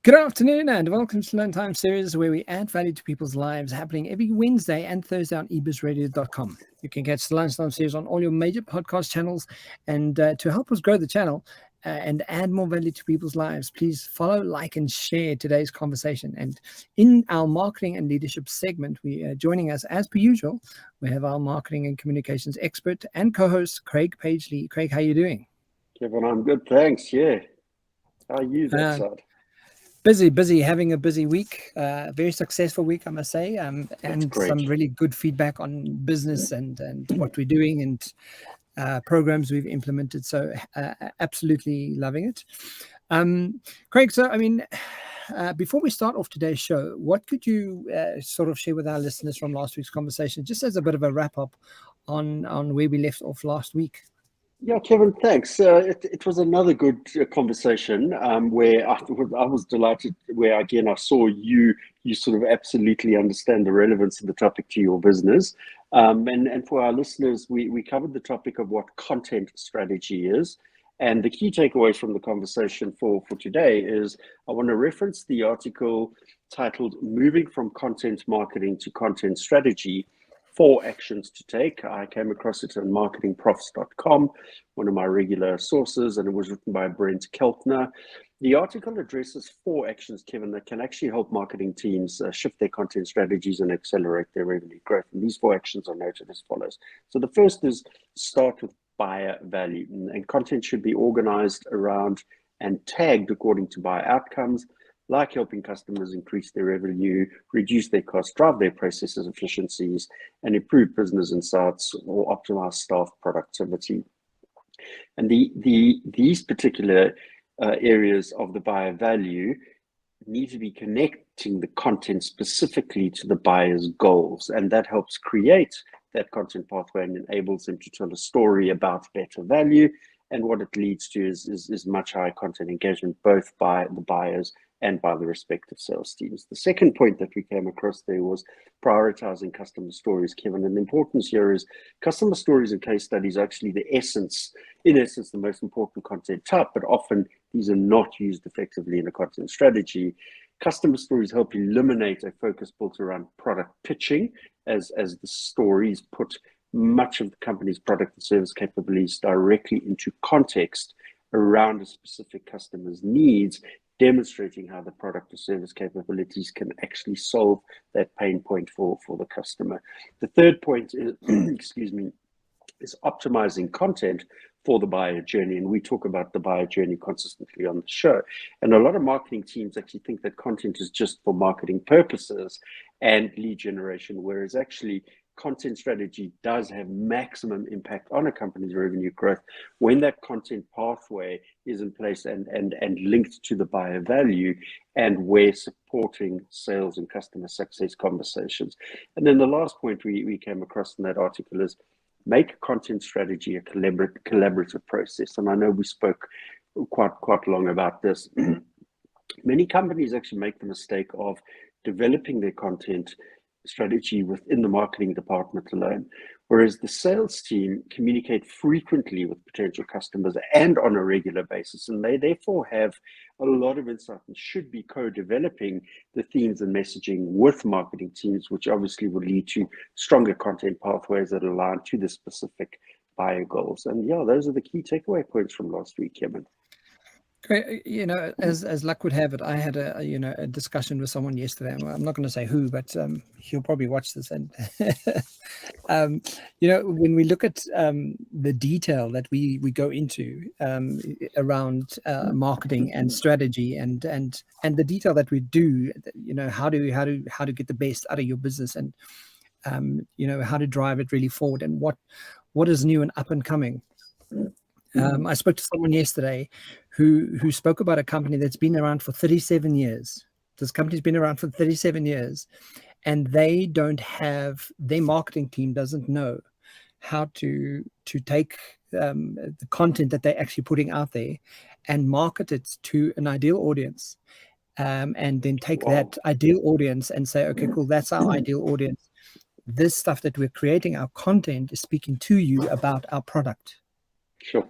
Good afternoon and welcome to Lunchtime series, where we add value to people's lives, happening every Wednesday and Thursday on ebizradio.com. You can catch the Lunchtime series on all your major podcast channels. And to help us grow the channel and add more value to people's lives, please follow, like, and share today's conversation. And in our marketing and leadership segment, we are joining us as per usual. We have our marketing and communications expert and co-host, Craig Pagely. Craig, how are you doing? Kevin, I'm good, thanks. Yeah. How are you that side? Busy, having a busy week, very successful week, I must say, and great. Some really good feedback on business and what we're doing and programs we've implemented. So absolutely loving it. Craig, so, I mean, before we start off today's show, what could you sort of share with our listeners from last week's conversation, just as a bit of a wrap up on where we left off last week? Yeah, Kevin, thanks. It was another good conversation where I was delighted, where again I saw you sort of absolutely understand the relevance of the topic to your business. And for our listeners, we covered the topic of what content strategy is. And the key takeaways from the conversation for today is I want to reference the article titled "Moving from Content Marketing to Content Strategy: 4 Actions to Take." I came across it on marketingprofs.com, one of my regular sources, and it was written by Brent Keltner. The article addresses 4 actions, Kevin, that can actually help marketing teams shift their content strategies and accelerate their revenue growth. And these 4 actions are noted as follows. So the first is start with buyer value, and content should be organized around and tagged according to buyer outcomes, like helping customers increase their revenue, reduce their costs, drive their processes efficiencies, and improve business insights or optimize staff productivity. And these particular areas of the buyer value need to be connecting the content specifically to the buyer's goals, and that helps create that content pathway and enables them to tell a story about better value. And what it leads to is much higher content engagement, both by the buyers and by the respective sales teams. The second point that we came across there was prioritizing customer stories, Kevin. And the importance here is customer stories and case studies are actually the essence, the most important content type, but often these are not used effectively in a content strategy. Customer stories help eliminate a focus built around product pitching, as the stories put much of the company's product and service capabilities directly into context around a specific customer's needs, demonstrating how the product or service capabilities can actually solve that pain point for the customer. The third point is, is optimizing content for the buyer journey. And we talk about the buyer journey consistently on the show. And a lot of marketing teams actually think that content is just for marketing purposes and lead generation, whereas actually content strategy does have maximum impact on a company's revenue growth when that content pathway is in place and linked to the buyer value, and we're supporting sales and customer success conversations. And then the last point we came across in that article is make content strategy a collaborative process. And I know we spoke quite long about this. Many companies actually make the mistake of developing their content strategy within the marketing department alone, whereas the sales team communicate frequently with potential customers and on a regular basis, and they therefore have a lot of insight and should be co-developing the themes and messaging with marketing teams, which obviously will lead to stronger content pathways that align to the specific buyer goals. And yeah, those are the key takeaway points from last week, Kevin. Great. You know, as luck would have it, I had a discussion with someone yesterday. I'm not going to say who, but he'll probably watch this. And when we look at the detail that we go into around marketing and strategy, and the detail that we do, how to get the best out of your business, and how to drive it really forward, and what is new and up and coming. I spoke to someone yesterday who spoke about a company that's been around for 37 years. This company's been around for 37 years, and they don't have, their marketing team doesn't know how to take the content that they're actually putting out there and market it to an ideal audience, and then take that ideal audience and say, okay, cool, that's our ideal audience. This stuff that we're creating, our content, is speaking to you about our product. Sure.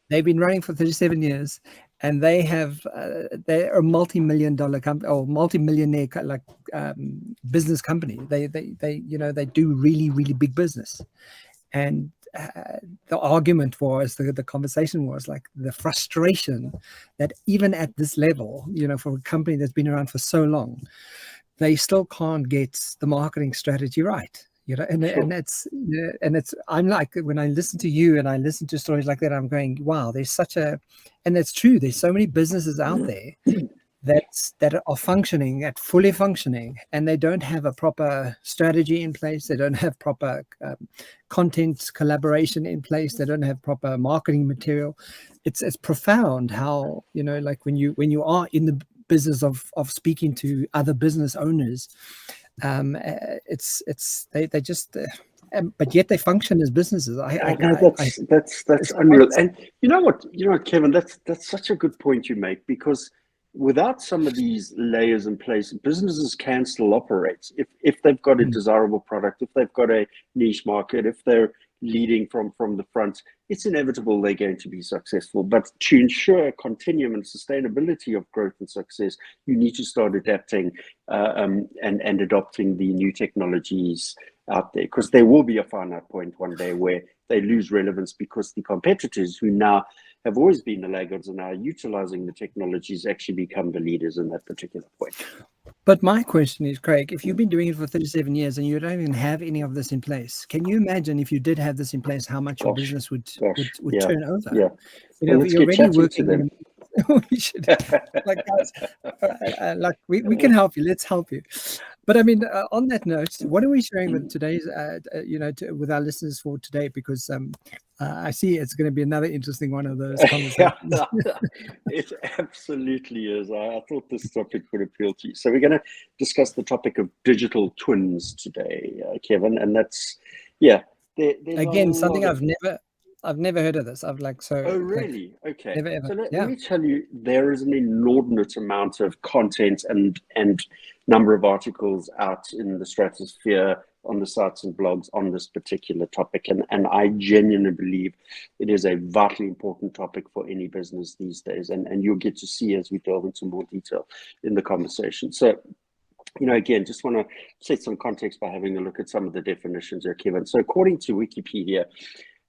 They've been running for 37 years, and they're a multi-million-dollar company or multi-millionaire business company. They do really, really big business. And the argument was, the conversation was like the frustration that even at this level, for a company that's been around for so long, they still can't get the marketing strategy right. And it's I'm like, when I listen to you and I listen to stories like that, I'm going, wow, and that's true. There's so many businesses out there that are fully functioning, and they don't have a proper strategy in place. They don't have proper content collaboration in place. They don't have proper marketing material. It's profound how, like when you are in the business of speaking to other business owners, they just but yet they function as businesses. That's unreal. And you know what, Kevin, that's such a good point you make, because without some of these layers in place, businesses can still operate. If they've got a desirable product, if they've got a niche market, if they're leading from the front, it's inevitable they're going to be successful. But to ensure continuum and sustainability of growth and success, you need to start adapting and adopting the new technologies out there, because there will be a finite point one day where they lose relevance, because the competitors who now have always been the laggards and are utilizing the technologies actually become the leaders in that particular point. But my question is, Craig, if you've been doing it for 37 years and you don't even have any of this in place, can you imagine if you did have this in place, how much your business would turn over? Yeah. Well, let's get chatting to them. We should, guys, we can help you. Let's help you. But I mean, on that note, what are we sharing with today's, with our listeners for today? Because I see it's going to be another interesting one of those conversations. It absolutely is. I thought this topic would appeal to you. So we're going to discuss the topic of digital twins today, Kevin, and that's again something I've never heard of this. Oh, really? Okay. Never, ever. So let me tell you, there is an inordinate amount of content and number of articles out in the stratosphere on the sites and blogs on this particular topic. And I genuinely believe it is a vitally important topic for any business these days. And you'll get to see as we delve into more detail in the conversation. So, again, just want to set some context by having a look at some of the definitions here, Kevin. So according to Wikipedia,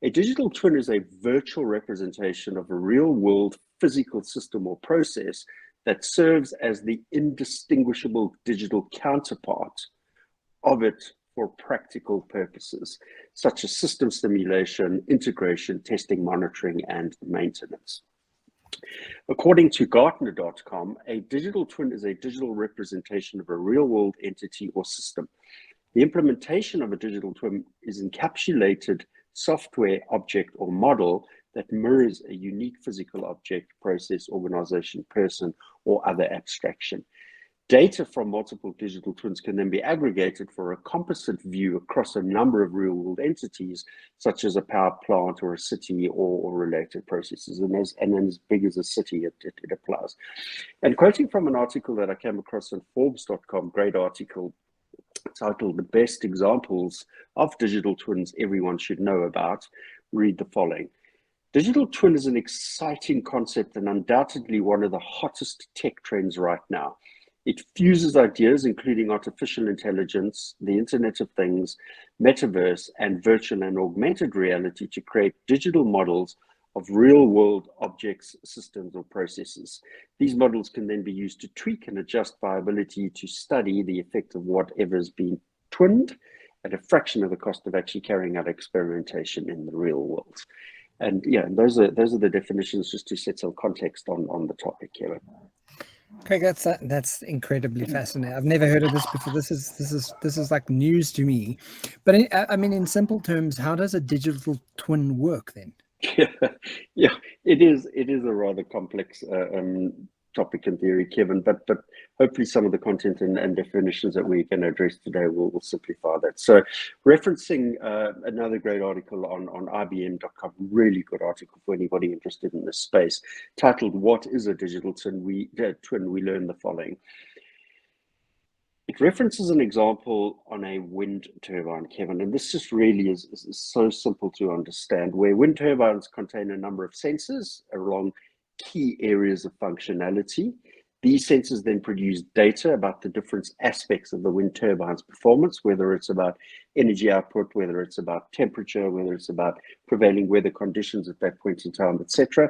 a digital twin is a virtual representation of a real-world physical system or process that serves as the indistinguishable digital counterpart of it for practical purposes, such as system simulation, integration, testing, monitoring, and maintenance. According to Gartner.com, a digital twin is a digital representation of a real-world entity or system. The implementation of a digital twin is encapsulated software object or model that mirrors a unique physical object, process, organization, person, or other abstraction. Data from multiple digital twins can then be aggregated for a composite view across a number of real-world entities, such as a power plant or a city or related processes. And then as big as a city, it applies. And quoting from an article that I came across on Forbes.com, great article, titled "The Best Examples of Digital Twins Everyone Should Know About," read the following. Digital twin is an exciting concept and undoubtedly one of the hottest tech trends right now. It fuses ideas including artificial intelligence, the Internet of Things, metaverse, and virtual and augmented reality to create digital models of real-world objects, systems, or processes. These models can then be used to tweak and adjust viability to study the effect of whatever's been twinned at a fraction of the cost of actually carrying out experimentation in the real world. And those are the definitions, just to set some context on the topic, Kevin. Craig, that's incredibly fascinating. I've never heard of this before. This is like news to me. But I mean, in simple terms, how does a digital twin work then? Yeah, it is a rather complex topic in theory, Kevin, but hopefully some of the content and definitions that we can address today will simplify that. So referencing another great article on IBM.com, really good article for anybody interested in this space, titled "What is a Digital Twin?" We learn the following. It references an example on a wind turbine, Kevin, and this just really is so simple to understand, where wind turbines contain a number of sensors along key areas of functionality. These sensors then produce data about the different aspects of the wind turbine's performance, whether it's about energy output, whether it's about temperature, whether it's about prevailing weather conditions at that point in time, etc.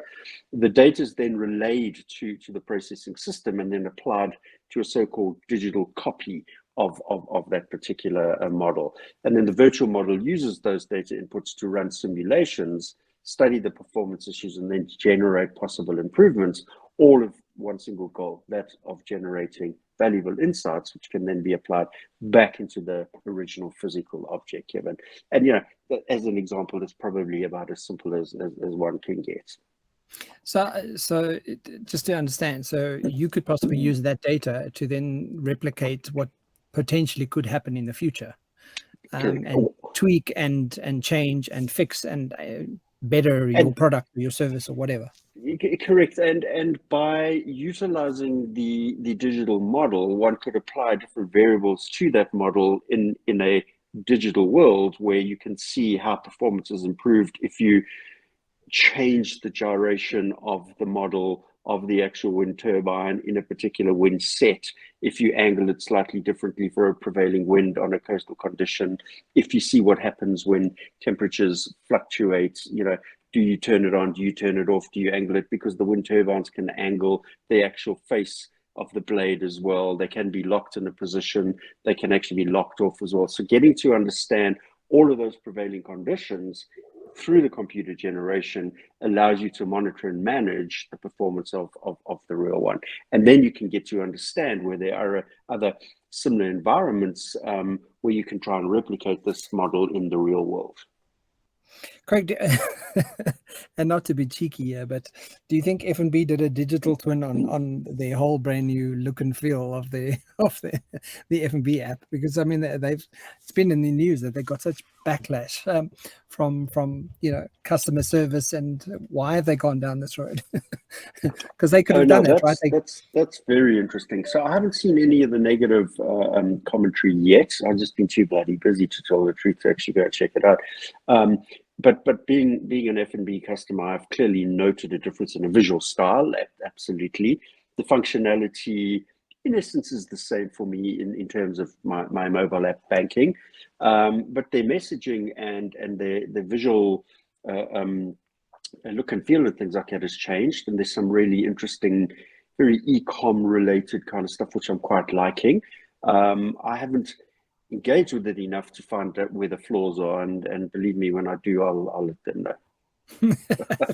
The data is then relayed to the processing system and then applied to a so-called digital copy of that particular model. And then the virtual model uses those data inputs to run simulations, study the performance issues, and then generate possible improvements, all of one single goal, that of generating valuable insights, which can then be applied back into the original physical object, Kevin. And, you know, as an example, it's probably about as simple as one can get. So just to understand, so you could possibly use that data to then replicate what potentially could happen in the future, and tweak and change and fix and better your product or your service or whatever. Correct. And by utilizing the digital model, one could apply different variables to that model in a digital world where you can see how performance is improved if you change the gyration of the model of the actual wind turbine in a particular wind set, if you angle it slightly differently for a prevailing wind on a coastal condition, if you see what happens when temperatures fluctuate, you know, do you turn it on, do you turn it off, do you angle it? Because the wind turbines can angle the actual face of the blade as well. They can be locked in a position, they can actually be locked off as well. So getting to understand all of those prevailing conditions through the computer generation allows you to monitor and manage the performance of the real one. And then you can get to understand where there are other similar environments where you can try and replicate this model in the real world. Craig, and not to be cheeky here, but do you think F&B did a digital twin on the whole brand new look and feel of the F&B app? Because I mean, it's been in the news that they got such backlash from you know, customer service, and why have they gone down this road? Because they could have done it, right? That's very interesting. So I haven't seen any of the negative commentary yet. I've just been too bloody busy, to tell the truth, to actually go check it out. But being an F&B customer, I've clearly noted a difference in a visual style. Absolutely, the functionality, in essence, is the same for me in terms of my mobile app banking. But their messaging and the visual look and feel and things like that has changed. And there's some really interesting, very e-com related kind of stuff which I'm quite liking. I haven't engage with it enough to find out where the flaws are, and believe me, when I do, I'll let them know.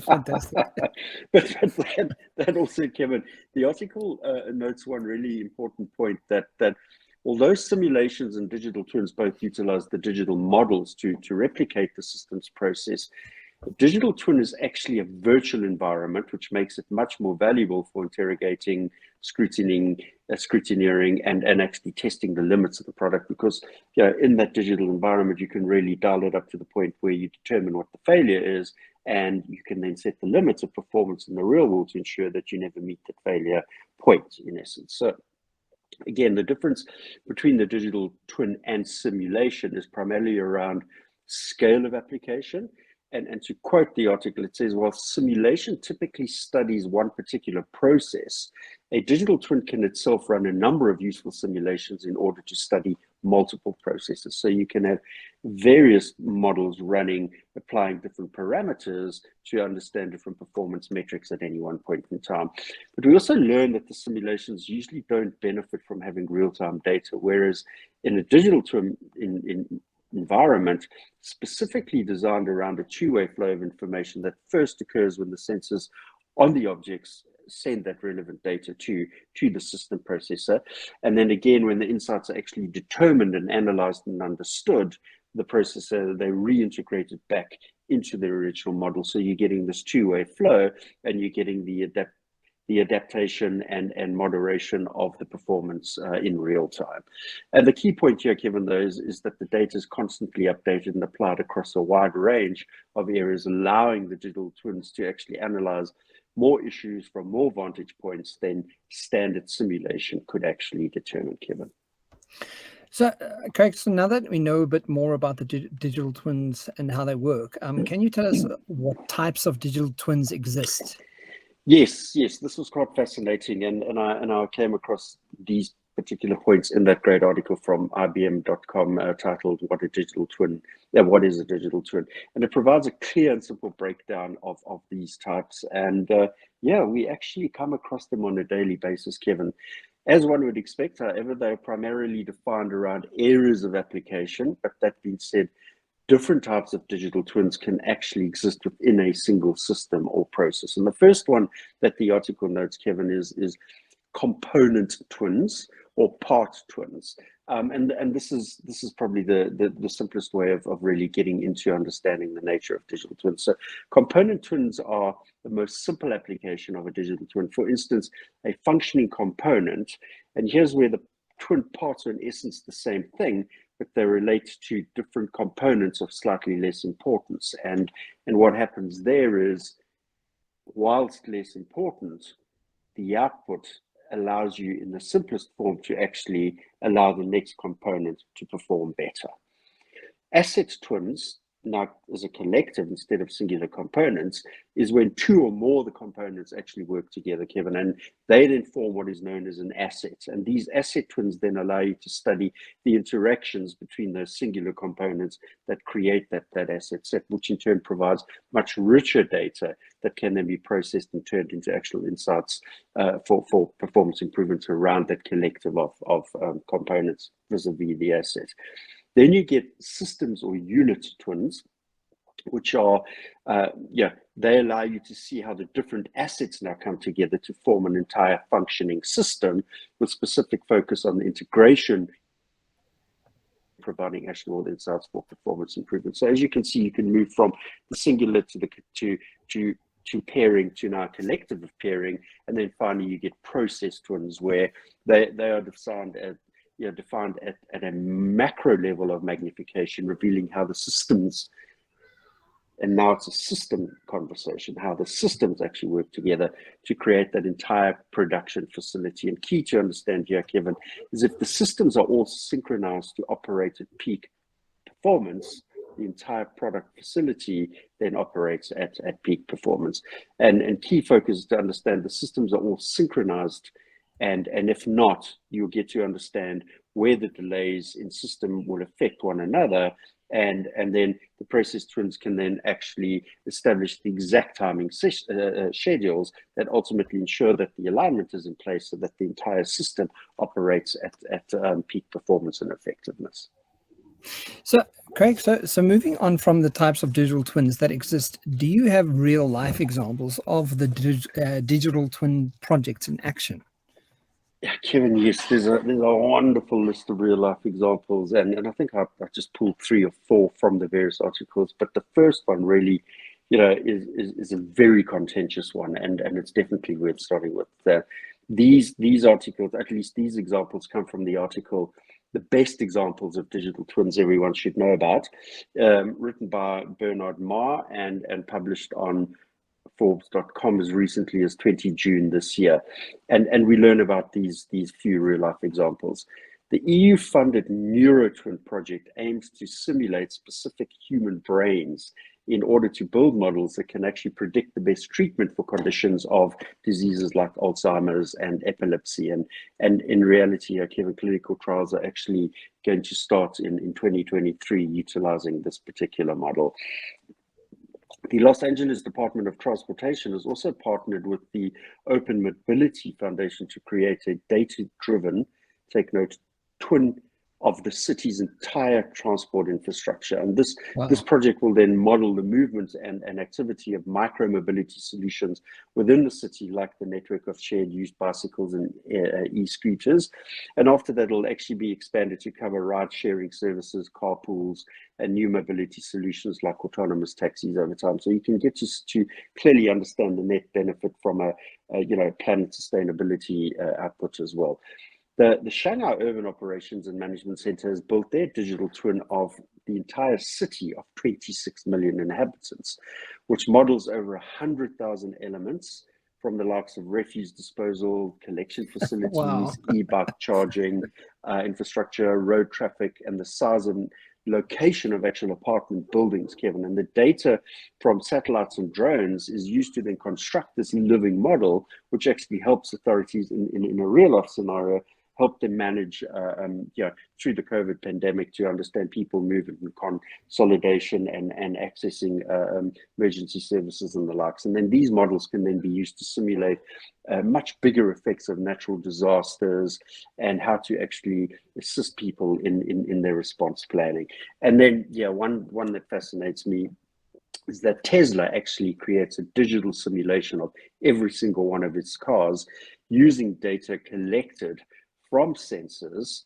Fantastic. but that also, Kevin, the article notes one really important point, that although simulations and digital twins both utilize the digital models to replicate the system's process, a digital twin is actually a virtual environment, which makes it much more valuable for interrogating, scrutineering, and actually testing the limits of the product. Because, you know, in that digital environment, you can really dial it up to the point where you determine what the failure is, and you can then set the limits of performance in the real world to ensure that you never meet the failure point, in essence. So again, the difference between the digital twin and simulation is primarily around scale of application. And to quote the article, it says, while simulation typically studies one particular process, a digital twin can itself run a number of useful simulations in order to study multiple processes. So you can have various models running, applying different parameters to understand different performance metrics at any one point in time. But we also learn that the simulations usually don't benefit from having real-time data, whereas in a digital twin environment specifically designed around a two-way flow of information that first occurs when the sensors on the objects send that relevant data to the system processor, and then again when the insights are actually determined and analyzed and understood, the processor, they reintegrate it back into the original model. So you're getting this two-way flow, and you're getting the adaptation and moderation of the performance in real time. And the key point here, Kevin, though, is that the data is constantly updated and applied across a wide range of areas, allowing the digital twins to actually analyze more issues from more vantage points than standard simulation could actually determine, Kevin. So, Craig, so now that we know a bit more about the digital twins and how they work, can you tell us what types of digital twins exist? Yes, yes, this was quite fascinating, and I came across these particular points in that great article from IBM.com titled What is a Digital Twin?" And it provides a clear and simple breakdown of these types. And yeah, we actually come across them on a daily basis, Kevin. As one would expect, however, they're primarily defined around areas of application. But that being said, different types of digital twins can actually exist within a single system or process. And the first one that the article notes, Kevin, is component twins or part twins. And this is probably the simplest way of really getting into understanding the nature of digital twins. So component twins are the most simple application of a digital twin. For instance, a functioning component, and here's where the twin parts are in essence the same thing, but they relate to different components of slightly less importance. And what happens there is, whilst less important, the output allows you in the simplest form to actually allow the next component to perform better. Asset twins, now as a collective instead of singular components, is when two or more of the components actually work together, Kevin, and they then form what is known as an asset. And these asset twins then allow you to study the interactions between those singular components that create that asset set, which in turn provides much richer data that can then be processed and turned into actual insights for performance improvements around that collective of components vis-a-vis the asset. Then you get systems or unit twins, which are, they allow you to see how the different assets now come together to form an entire functioning system with specific focus on the integration, providing actionable insights for performance improvement. So as you can see, you can move from the singular to pairing to now collective of pairing, and then finally you get process twins where they are defined at a macro level of magnification, revealing how the systems, and now it's a system conversation, how the systems actually work together to create that entire production facility. And key to understand here, Kevin, is if the systems are all synchronized to operate at peak performance, the entire product facility then operates at peak performance. And key focus is to understand the systems are all synchronized, and if not, you'll get to understand where the delays in system will affect one another, and then the process twins can then actually establish the exact timing schedules that ultimately ensure that the alignment is in place so that the entire system operates at peak performance and effectiveness. So, Craig, so moving on from the types of digital twins that exist, do you have real life examples of the digital twin projects in action? Yeah, Kevin, yes, there's a wonderful list of real life examples, and I think I just pulled 3 or 4 from the various articles, but the first one really, is a very contentious one, and it's definitely worth starting with. These articles, at least these examples, come from the article "The Best Examples of Digital Twins Everyone Should Know About," written by Bernard Marr and published on Forbes.com as recently as 20 June this year. And we learn about these few real life examples. The EU-funded NeuroTwin project aims to simulate specific human brains in order to build models that can actually predict the best treatment for conditions of diseases like Alzheimer's and epilepsy. And in reality, Kevin, clinical trials are actually going to start in 2023 utilizing this particular model. The Los Angeles Department of Transportation has also partnered with the Open Mobility Foundation to create a data-driven, take note, twin of the city's entire transport infrastructure. And this project will then model the movement and activity of micro-mobility solutions within the city, like the network of shared use bicycles and e-scooters. And after that, it'll actually be expanded to cover ride-sharing services, carpools, and new mobility solutions like autonomous taxis over time. So you can get to clearly understand the net benefit from a planet sustainability output as well. The Shanghai Urban Operations and Management Center has built their digital twin of the entire city of 26 million inhabitants, which models over 100,000 elements from the likes of refuse disposal, collection facilities, e-bike charging, infrastructure, road traffic, and the size and location of actual apartment buildings, Kevin. And the data from satellites and drones is used to then construct this living model, which actually helps authorities in a real life scenario, help them manage through the COVID pandemic, to understand people movement and consolidation and accessing emergency services and the likes. And then these models can then be used to simulate much bigger effects of natural disasters and how to actually assist people in their response planning. And then, one that fascinates me is that Tesla actually creates a digital simulation of every single one of its cars using data collected from sensors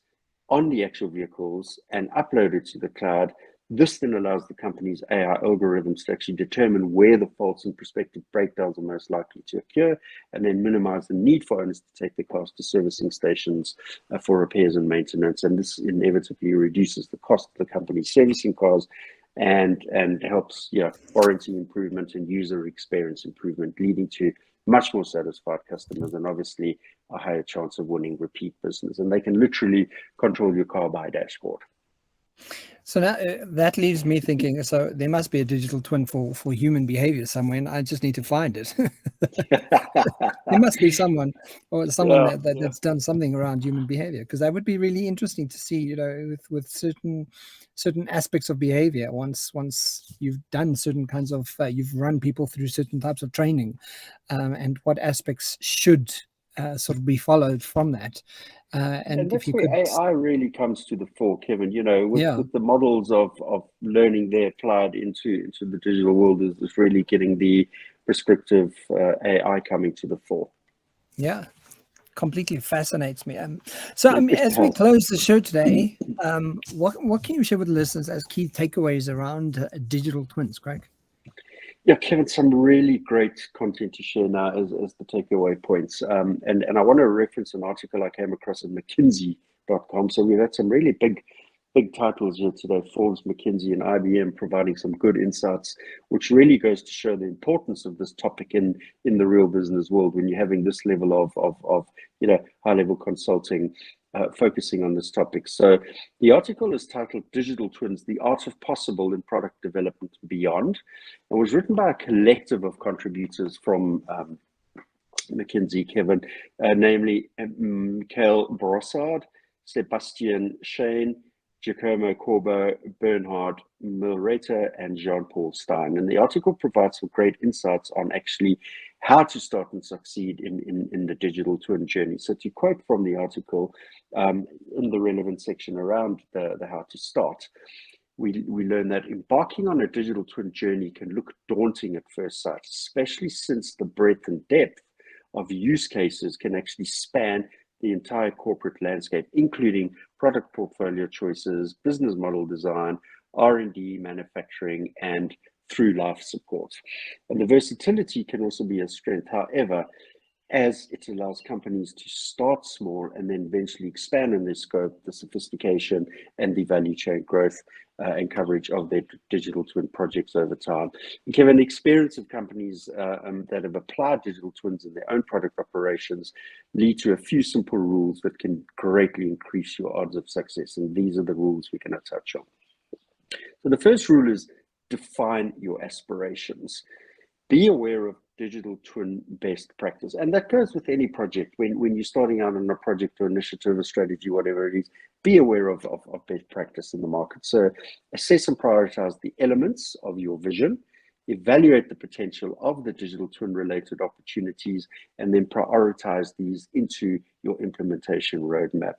on the actual vehicles and uploaded to the cloud. This then allows the company's AI algorithms to actually determine where the faults and prospective breakdowns are most likely to occur, and then minimize the need for owners to take their cars to servicing stations for repairs and maintenance. And this inevitably reduces the cost of the company servicing cars and helps warranty improvement and user experience improvement, leading to much more satisfied customers and obviously a higher chance of winning repeat business. And they can literally control your car by dashboard. So now that leaves me thinking, so there must be a digital twin for human behavior somewhere, and I just need to find it. There must be someone that's done something around human behavior, because that would be really interesting to see, with certain aspects of behavior. Once you've done certain kinds of, you've run people through certain types of training, and what aspects should sort of be followed from that. And that's if you where could, AI really comes to the fore, Kevin. With the models of learning there applied into the digital world, is really getting the prescriptive AI coming to the fore. Yeah, completely fascinates me. So as we close the show today, what can you share with the listeners as key takeaways around digital twins, Craig? Yeah, Kevin, some really great content to share now as the takeaway points. And I want to reference an article I came across at McKinsey.com. So we've had some really big titles here today: Forbes, McKinsey, and IBM providing some good insights, which really goes to show the importance of this topic in the real business world when you're having this level of high level consulting focusing on this topic. So the article is titled "Digital Twins: The Art of Possible in Product Development and Beyond," and was written by a collective of contributors from McKinsey, Kevin, namely Mikhail Brossard, Sebastian Shane, Giacomo Corbo, Bernhard Milreiter, and Jean-Paul Stein. And the article provides some great insights on actually how to start and succeed in the digital twin journey. So to quote from the article, in the relevant section around the how to start, we learn that embarking on a digital twin journey can look daunting at first sight, especially since the breadth and depth of use cases can actually span the entire corporate landscape, including product portfolio choices, business model design, R&D, manufacturing, and through life support. And the versatility can also be a strength, however, as it allows companies to start small and then eventually expand in their scope, the sophistication, and the value chain growth and coverage of their digital twin projects over time. And Kevin, the experience of companies that have applied digital twins in their own product operations lead to a few simple rules that can greatly increase your odds of success. And these are the rules we're going to touch on. So the first rule is define your aspirations. Be aware of digital twin best practice. And that goes with any project. When you're starting out on a project or initiative or strategy, whatever it is, be aware of best practice in the market. So assess and prioritize the elements of your vision, evaluate the potential of the digital twin related opportunities, and then prioritize these into your implementation roadmap.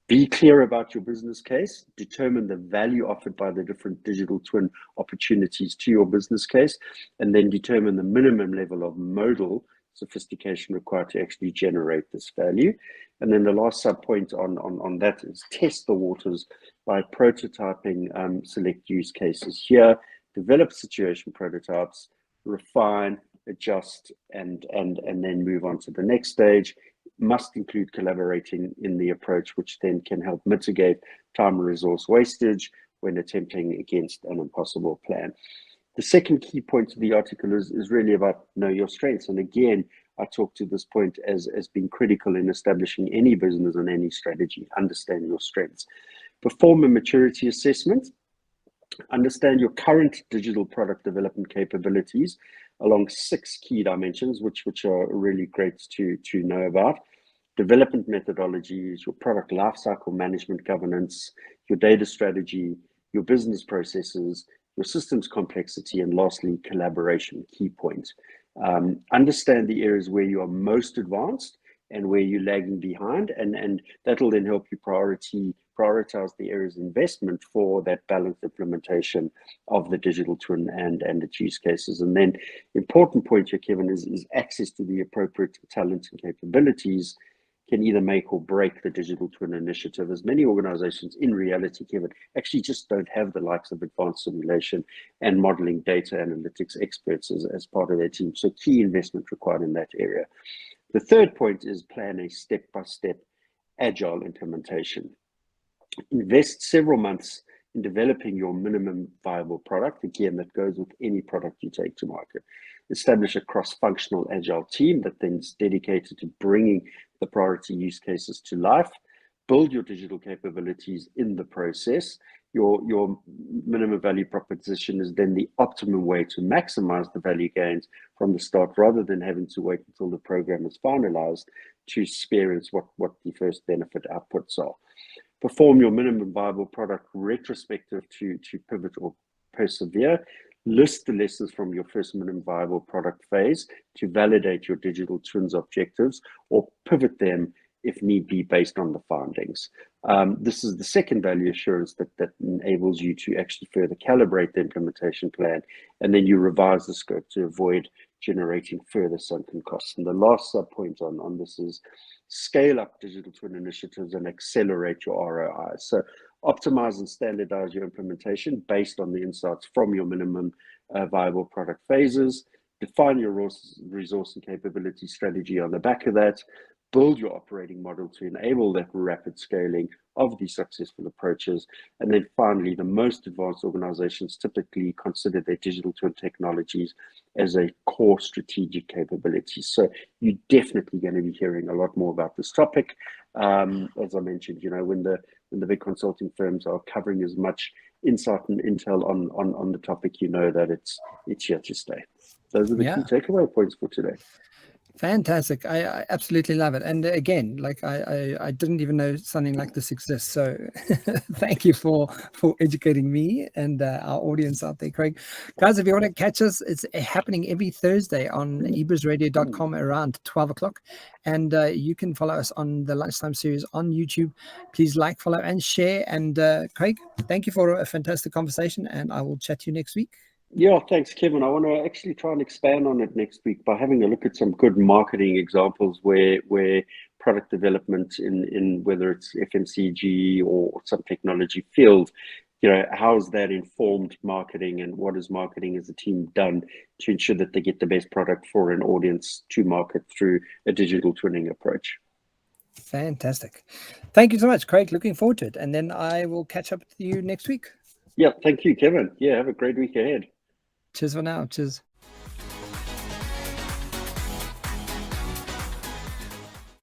Be clear about your business case, determine the value offered by the different digital twin opportunities to your business case, and then determine the minimum level of modal sophistication required to actually generate this value. And then the last sub point on that is test the waters by prototyping select use cases here, develop situation prototypes, refine, adjust, and then move on to the next stage. Must include collaborating in the approach, which then can help mitigate time and resource wastage when attempting against an impossible plan. The second key point of the article is really about know your strengths. And again, I talk to this point as being critical in establishing any business and any strategy. Understand your strengths. Perform a maturity assessment Understand your current digital product development capabilities along 6 key dimensions, which are really great to know about. Development methodologies, your product lifecycle management governance, your data strategy, your business processes, your systems complexity, and lastly, collaboration, key point. Understand the areas where you are most advanced and where you're lagging behind, and that'll then help you prioritize the areas of investment for that balanced implementation of the digital twin and its use cases. And then important point here, Kevin, is access to the appropriate talents and capabilities can either make or break the digital twin initiative, as many organizations in reality, Kevin, actually just don't have the likes of advanced simulation and modeling data analytics experts as part of their team. So key investment required in that area. The third point is plan a step-by-step agile implementation. Invest several months in developing your minimum viable product. Again, that goes with any product you take to market. Establish a cross-functional agile team that then is dedicated to bringing the priority use cases to life. Build your digital capabilities in the process. Your minimum value proposition is then the optimum way to maximize the value gains from the start, rather than having to wait until the program is finalized to experience what the first benefit outputs are. Perform your minimum viable product retrospective to pivot or persevere. List the lessons from your first minimum viable product phase to validate your digital twins objectives, or pivot them if need be based on the findings. This is the second value assurance that enables you to actually further calibrate the implementation plan, and then you revise the scope to avoid generating further sunken costs. And the last sub point on this is scale up digital twin initiatives and accelerate your ROI. So optimize and standardize your implementation based on the insights from your minimum viable product phases. Define your resource and capability strategy on the back of that. Build your operating model to enable that rapid scaling of these successful approaches. And then finally, the most advanced organizations typically consider their digital twin technologies as a core strategic capability. So you're definitely going to be hearing a lot more about this topic. As I mentioned, when the big consulting firms are covering as much insight and intel on the topic, that it's here to stay. Those are the key takeaway points for today. Fantastic. I absolutely love it. And again, like I didn't even know something like this exists. So thank you for educating me and our audience out there, Craig. Guys, if you want to catch us, it's happening every Thursday on ebrizradio.com around 12 o'clock. And you can follow us on the Lunchtime series on YouTube. Please like, follow, and share. And Craig, thank you for a fantastic conversation. And I will chat to you next week. Yeah, thanks, Kevin. I want to actually try and expand on it next week by having a look at some good marketing examples where product development in whether it's FMCG or some technology field, how has that informed marketing, and what has marketing as a team done to ensure that they get the best product for an audience to market through a digital twinning approach. Fantastic. Thank you so much, Craig. Looking forward to it. And then I will catch up with you next week. Yeah, thank you, Kevin. Yeah, have a great week ahead. Cheers for now. Cheers.